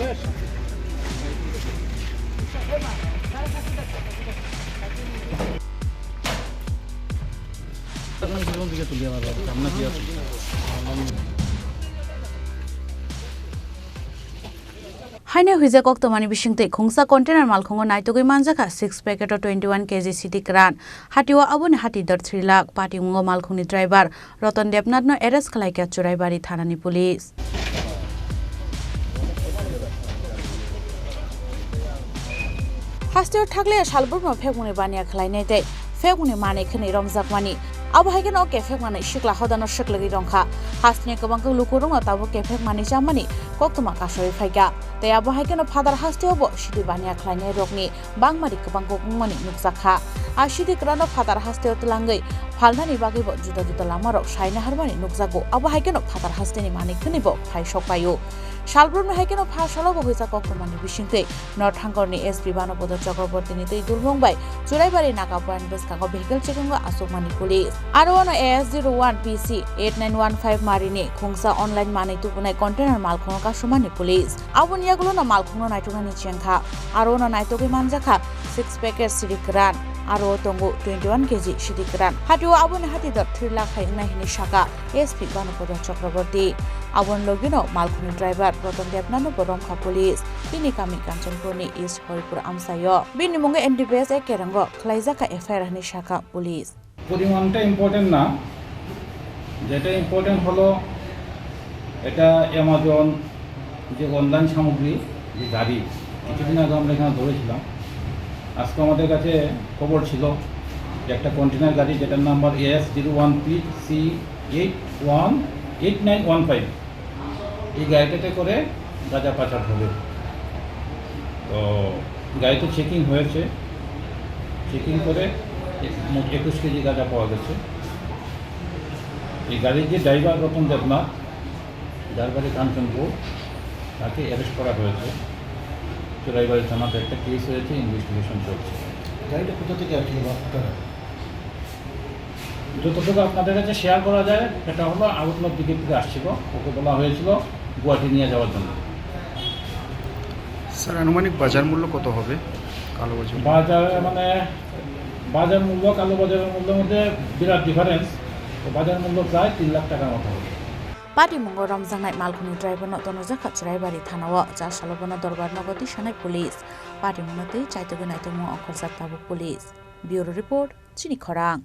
Haine Hoijak Koktwmani Bisingtwi Khongsa container Malkhungo Naitugwi Manjakha 6 packet of 21 kg Siddi kran hatiwa aboni hati dar 3 lakh Patingo Malkhungni driver Roton Debnath no arrest khlaikya Churaibari thanani police Hasteo thagle salburma phegmuni bania khlainai dei phegmuni mane khini romjakmani abo haike no kefek mane shikla hodano shiklagi rongkha hastni kabangka lukurung tabo kefek mane jamani koktuma kasoi phaika te abo haike no father hasteo bo Siddi bania khlainai rokni bangmari kabangko mani nukjakha a Siddi krano father hasteo tlangai phalnani bagi bo juda juda lamarok saina harmani nukjago abo haike no father hasteni mane khini bo phai sokpayo Salburno haike no phasalo bo Hoijak Koktwmani Bisingtwi North Hangorni SP Banopodo Chakrabortini tei Durmongbai Churaibari Naga Point Beskago vehicle checking asokmani police Arono AS01 PC 8915 Marini Khongsa online mani tupunai container Malkhungo kasumani police Abun yagulo na Malkhungo Naitugwi chengkha Arono Naitugwi Manjakha 6 packet Siddi kran Aro tongo 21 kg Siddi kran hatiwa abun hati dar 3 lakh hainai hini shaka SP Banopodo Chakraborti Abun logino Malkhungni driver Roton Debnath no boromkha police bini kami Kanchanpurni East Tripura amsayo bini munge NDPS kerango khlaijaka FIR hani shaka police পরিমাণটা important না যেটা important হলো এটা Amazon যে online সামগ্রী যে গাড়ি কিছুদিন আগে আমরা এখানে ধরেছিলাম আজকে আমাদের কাছে খবর ছিল যে একটা কন্টেনার গাড়ি যেটার নাম্বার AS01PC818915 এই গাড়িটাতে করে গাঁজা পাচার হবে তো গাড়িতে চেকিং হয়েছে চেকিং করে 21 কেজি গাঁজা পাওয়া গেছে এই গাড়ির যে ড্রাইভার রতন দেবনাথ যার বাড়ি কাঞ্চনপুর তাকে অ্যারেস্ট করা হয়েছে চোরাইবাড়ি থানাতে একটা কেস হয়েছে ইনভেস্টিগেশন চলছে গাড়িটা কোথা থেকে আসছিল যতটুকু আপনাদের কাছে শেয়ার করা যায় এটা হলো আউটলক দিকের থেকে আসছিল ওকে বলা হয়েছিল গুয়াহাটি নিয়ে যাওয়ার জন্য স্যার আনুমানিক বাজার মূল্য কত হবে কালো বাজার মানে বাজার মূল্য কালো বাজারের মূল্যের মধ্যে বিরাট ডিফারেন্স তো বাজার মূল্য প্রায় 3 লাখ টাকার মতো হবে Patingo romjangnai Malkhungni driver no tonojaka Churaibari thanao ja salobona dorbar nogoti sanai police Patingo tei Naitugwi Khorang police Bureau report Chini Khorang